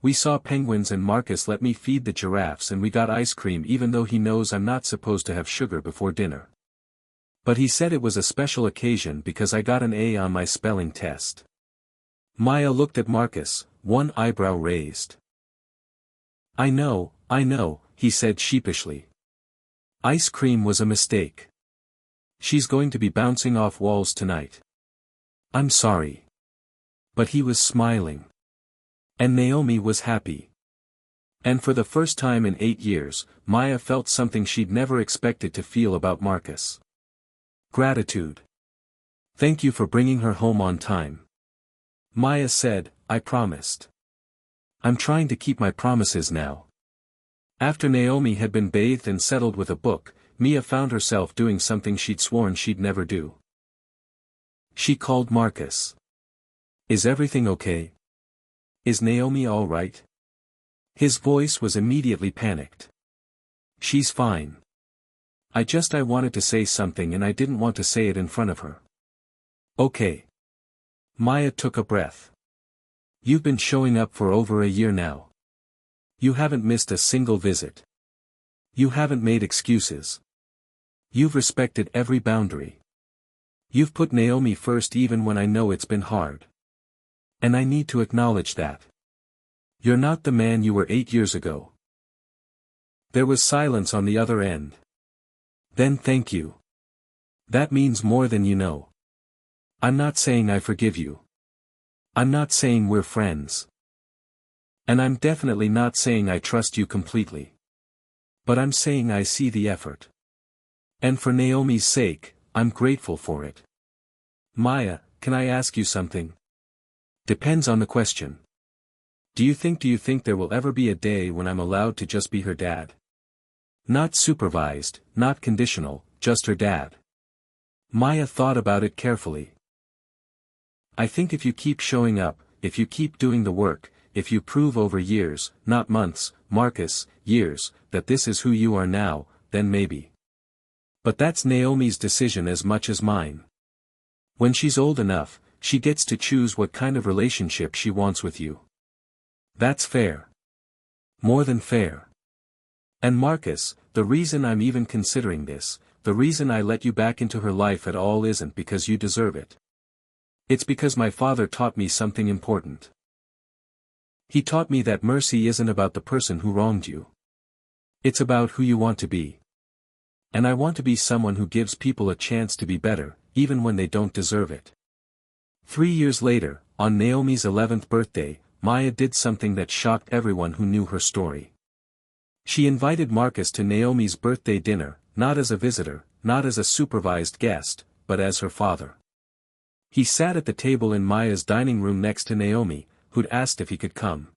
we saw penguins and Marcus let me feed the giraffes and we got ice cream even though he knows I'm not supposed to have sugar before dinner. But he said it was a special occasion because I got an A on my spelling test. Maya looked at Marcus, one eyebrow raised. I know, he said sheepishly. Ice cream was a mistake. She's going to be bouncing off walls tonight. I'm sorry. But he was smiling. And Naomi was happy. And for the first time in 8 years, Maya felt something she'd never expected to feel about Marcus. Gratitude. Thank you for bringing her home on time. Maya said, I promised. I'm trying to keep my promises now. After Naomi had been bathed and settled with a book, Mia found herself doing something she'd sworn she'd never do. She called Marcus. Is everything okay? Is Naomi all right? His voice was immediately panicked. She's fine. I wanted to say something and I didn't want to say it in front of her. Okay. Maya took a breath. You've been showing up for over a year now. You haven't missed a single visit. You haven't made excuses. You've respected every boundary. You've put Naomi first even when I know it's been hard. And I need to acknowledge that. You're not the man you were 8 years ago. There was silence on the other end. Then thank you. That means more than you know. I'm not saying I forgive you. I'm not saying we're friends. And I'm definitely not saying I trust you completely. But I'm saying I see the effort. And for Naomi's sake, I'm grateful for it. Maya, can I ask you something? Depends on the question. Do you think there will ever be a day when I'm allowed to just be her dad? Not supervised, not conditional, just her dad. Maya thought about it carefully. I think if you keep showing up, if you keep doing the work, if you prove over years, not months, Marcus, years, that this is who you are now, then maybe. But that's Naomi's decision as much as mine. When she's old enough, she gets to choose what kind of relationship she wants with you. That's fair. More than fair. And Marcus, the reason I'm even considering this, the reason I let you back into her life at all isn't because you deserve it. It's because my father taught me something important. He taught me that mercy isn't about the person who wronged you. It's about who you want to be. And I want to be someone who gives people a chance to be better, even when they don't deserve it. 3 years later, on Naomi's 11th birthday, Maya did something that shocked everyone who knew her story. She invited Marcus to Naomi's birthday dinner, not as a visitor, not as a supervised guest, but as her father. He sat at the table in Maya's dining room next to Naomi, who'd asked if he could come.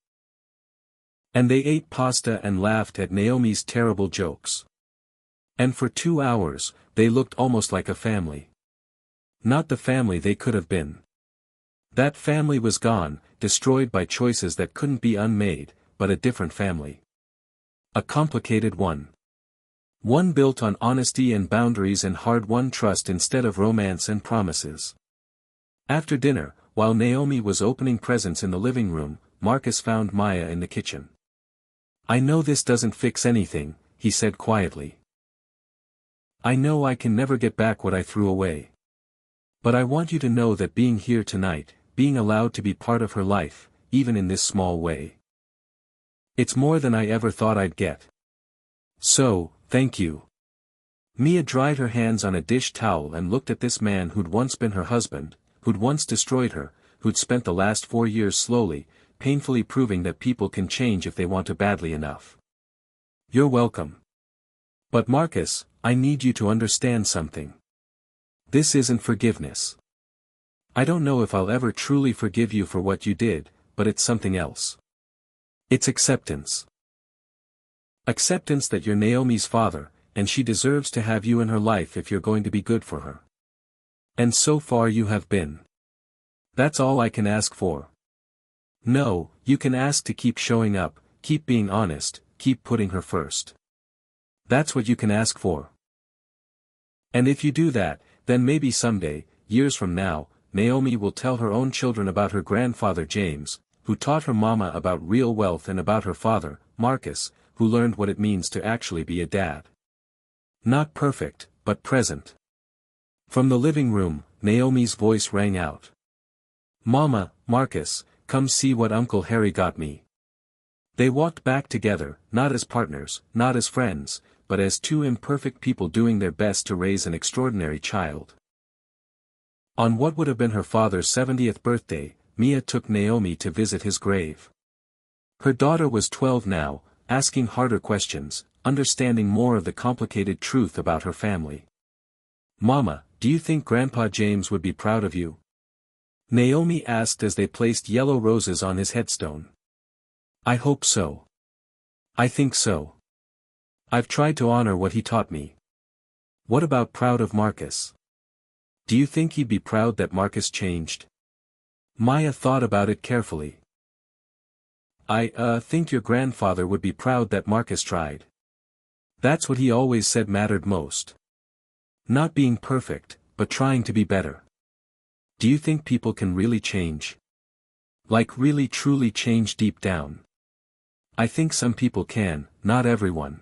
And they ate pasta and laughed at Naomi's terrible jokes. And for 2 hours, they looked almost like a family. Not the family they could have been. That family was gone, destroyed by choices that couldn't be unmade, but a different family. A complicated one. One built on honesty and boundaries and hard-won trust instead of romance and promises. After dinner, while Naomi was opening presents in the living room, Marcus found Maya in the kitchen. I know this doesn't fix anything, he said quietly. I know I can never get back what I threw away. But I want you to know that being here tonight, being allowed to be part of her life, even in this small way. It's more than I ever thought I'd get. So, thank you. Mia dried her hands on a dish towel and looked at this man who'd once been her husband, who'd once destroyed her, who'd spent the last 4 years slowly, painfully proving that people can change if they want to badly enough. You're welcome. But Marcus, I need you to understand something. This isn't forgiveness. I don't know if I'll ever truly forgive you for what you did, but it's something else. It's acceptance. Acceptance that you're Naomi's father, and she deserves to have you in her life if you're going to be good for her. And so far you have been. That's all I can ask for. No, you can ask to keep showing up, keep being honest, keep putting her first. That's what you can ask for. And if you do that, then maybe someday, years from now, Naomi will tell her own children about her grandfather James, who taught her mama about real wealth, and about her father, Marcus, who learned what it means to actually be a dad. Not perfect, but present. From the living room, Naomi's voice rang out. Mama, Marcus, come see what Uncle Harry got me. They walked back together, not as partners, not as friends, but as two imperfect people doing their best to raise an extraordinary child. On what would have been her father's 70th birthday, Mia took Naomi to visit his grave. Her daughter was 12 now, asking harder questions, understanding more of the complicated truth about her family. Mama, do you think Grandpa James would be proud of you? Naomi asked as they placed yellow roses on his headstone. I hope so. I think so. I've tried to honor what he taught me. What about proud of Marcus? Do you think he'd be proud that Marcus changed? Maya thought about it carefully. I think your grandfather would be proud that Marcus tried. That's what he always said mattered most. Not being perfect, but trying to be better. Do you think people can really change? Like really truly change deep down? I think some people can, not everyone.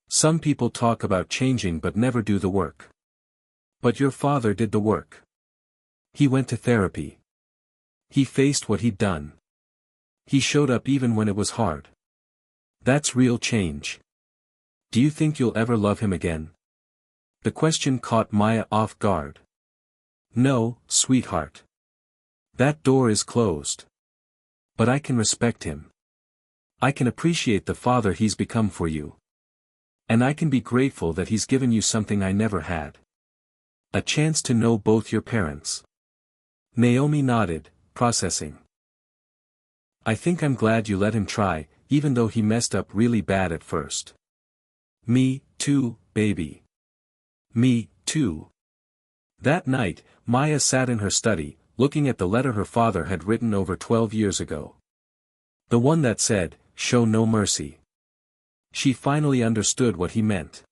Some people talk about changing but never do the work. But your father did the work. He went to therapy. He faced what he'd done. He showed up even when it was hard. That's real change. Do you think you'll ever love him again? The question caught Maya off guard. No, sweetheart. That door is closed. But I can respect him. I can appreciate the father he's become for you. And I can be grateful that he's given you something I never had. A chance to know both your parents. Naomi nodded, processing. I think I'm glad you let him try, even though he messed up really bad at first. Me, too, baby. Me, too. That night, Maya sat in her study, looking at the letter her father had written over 12 years ago. The one that said, "Show no mercy." She finally understood what he meant.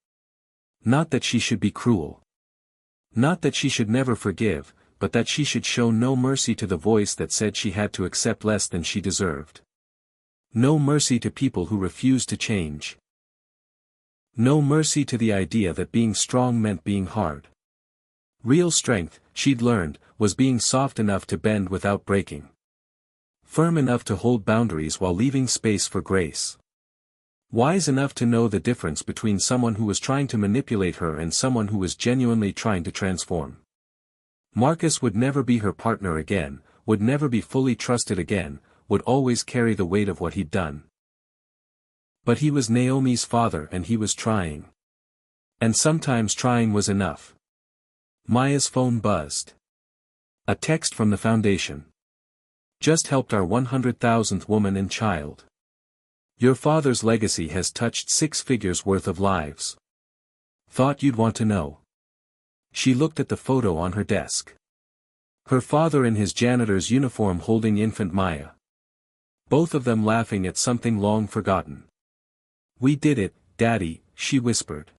Not that she should be cruel. Not that she should never forgive, but that she should show no mercy to the voice that said she had to accept less than she deserved. No mercy to people who refused to change. No mercy to the idea that being strong meant being hard. Real strength, she'd learned, was being soft enough to bend without breaking. Firm enough to hold boundaries while leaving space for grace. Wise enough to know the difference between someone who was trying to manipulate her and someone who was genuinely trying to transform. Marcus would never be her partner again, would never be fully trusted again, would always carry the weight of what he'd done. But he was Naomi's father and he was trying. And sometimes trying was enough. Maya's phone buzzed. A text from the foundation. Just helped our 100,000th woman and child. Your father's legacy has touched 6 figures worth of lives. Thought you'd want to know. She looked at the photo on her desk. Her father in his janitor's uniform holding infant Maya. Both of them laughing at something long forgotten. We did it, Daddy, she whispered.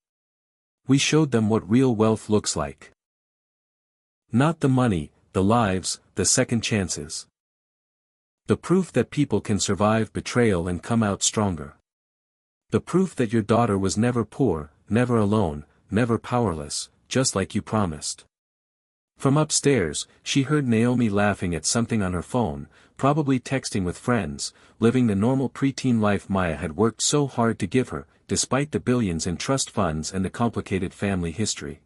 We showed them what real wealth looks like. Not the money, the lives, the second chances. The proof that people can survive betrayal and come out stronger. The proof that your daughter was never poor, never alone, never powerless, just like you promised. From upstairs, she heard Naomi laughing at something on her phone, probably texting with friends, living the normal preteen life Maya had worked so hard to give her, despite the billions in trust funds and the complicated family history.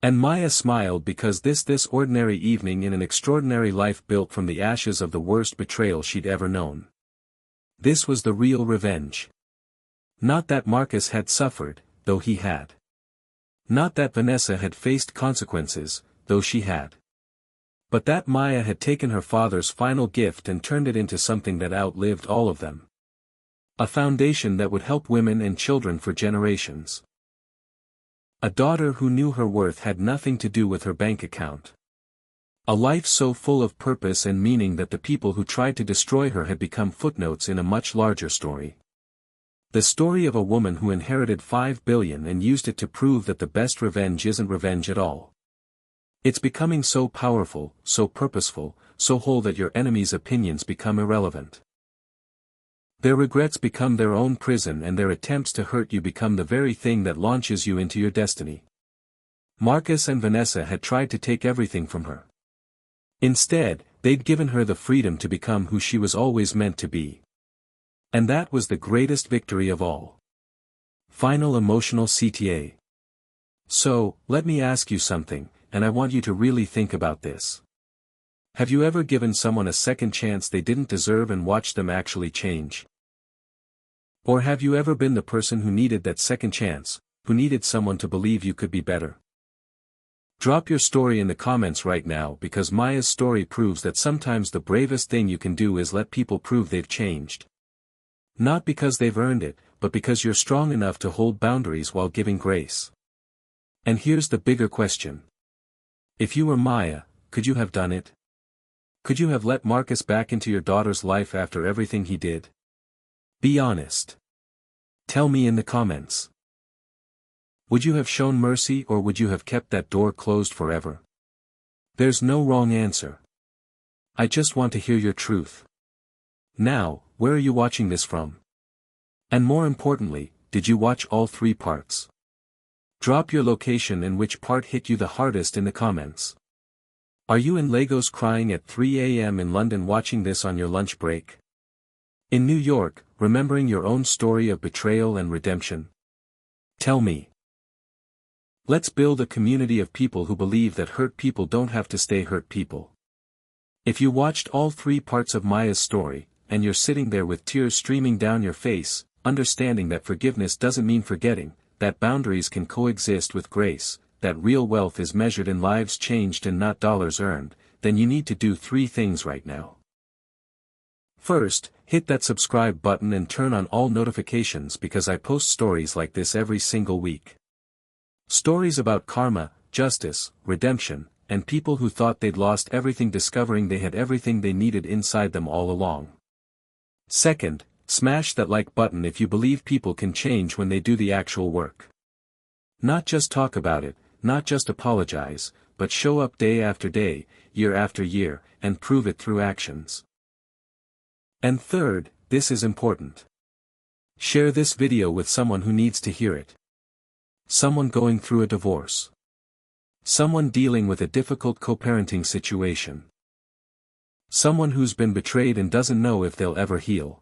And Maya smiled because this ordinary evening in an extraordinary life built from the ashes of the worst betrayal she'd ever known. This was the real revenge. Not that Marcus had suffered, though he had. Not that Vanessa had faced consequences, though she had. But that Maya had taken her father's final gift and turned it into something that outlived all of them. A foundation that would help women and children for generations. A daughter who knew her worth had nothing to do with her bank account. A life so full of purpose and meaning that the people who tried to destroy her had become footnotes in a much larger story. The story of a woman who inherited 5 billion and used it to prove that the best revenge isn't revenge at all. It's becoming so powerful, so purposeful, so whole that your enemy's opinions become irrelevant. Their regrets become their own prison and their attempts to hurt you become the very thing that launches you into your destiny. Marcus and Vanessa had tried to take everything from her. Instead, they'd given her the freedom to become who she was always meant to be. And that was the greatest victory of all. Final emotional CTA. So, let me ask you something, and I want you to really think about this. Have you ever given someone a second chance they didn't deserve and watched them actually change? Or have you ever been the person who needed that second chance, who needed someone to believe you could be better? Drop your story in the comments right now because Maya's story proves that sometimes the bravest thing you can do is let people prove they've changed. Not because they've earned it, but because you're strong enough to hold boundaries while giving grace. And here's the bigger question. If you were Maya, could you have done it? Could you have let Marcus back into your daughter's life after everything he did? Be honest. Tell me in the comments. Would you have shown mercy or would you have kept that door closed forever? There's no wrong answer. I just want to hear your truth. Now, where are you watching this from? And more importantly, did you watch all 3 parts? Drop your location and which part hit you the hardest in the comments. Are you in Lagos crying at 3 a.m. in London watching this on your lunch break? In New York, remembering your own story of betrayal and redemption? Tell me. Let's build a community of people who believe that hurt people don't have to stay hurt people. If you watched all 3 parts of Maya's story, and you're sitting there with tears streaming down your face, understanding that forgiveness doesn't mean forgetting, that boundaries can coexist with grace, that real wealth is measured in lives changed and not dollars earned, then you need to do 3 things right now. First, hit that subscribe button and turn on all notifications because I post stories like this every single week. Stories about karma, justice, redemption, and people who thought they'd lost everything discovering they had everything they needed inside them all along. Second, smash that like button if you believe people can change when they do the actual work. Not just talk about it, not just apologize, but show up day after day, year after year, and prove it through actions. And third, this is important. Share this video with someone who needs to hear it. Someone going through a divorce. Someone dealing with a difficult co-parenting situation. Someone who's been betrayed and doesn't know if they'll ever heal.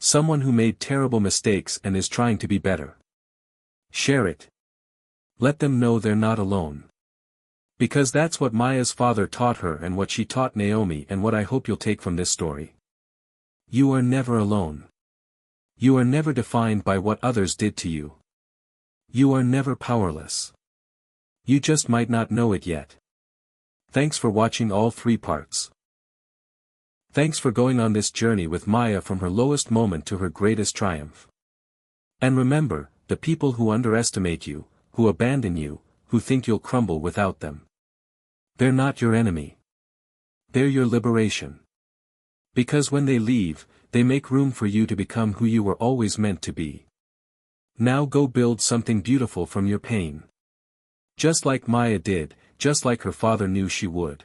Someone who made terrible mistakes and is trying to be better. Share it. Let them know they're not alone. Because that's what Maya's father taught her and what she taught Naomi and what I hope you'll take from this story. You are never alone. You are never defined by what others did to you. You are never powerless. You just might not know it yet. Thanks for watching all 3 parts. Thanks for going on this journey with Maya from her lowest moment to her greatest triumph. And remember, the people who underestimate you, who abandon you, who think you'll crumble without them. They're not your enemy. They're your liberation. Because when they leave, they make room for you to become who you were always meant to be. Now go build something beautiful from your pain. Just like Maya did, just like her father knew she would.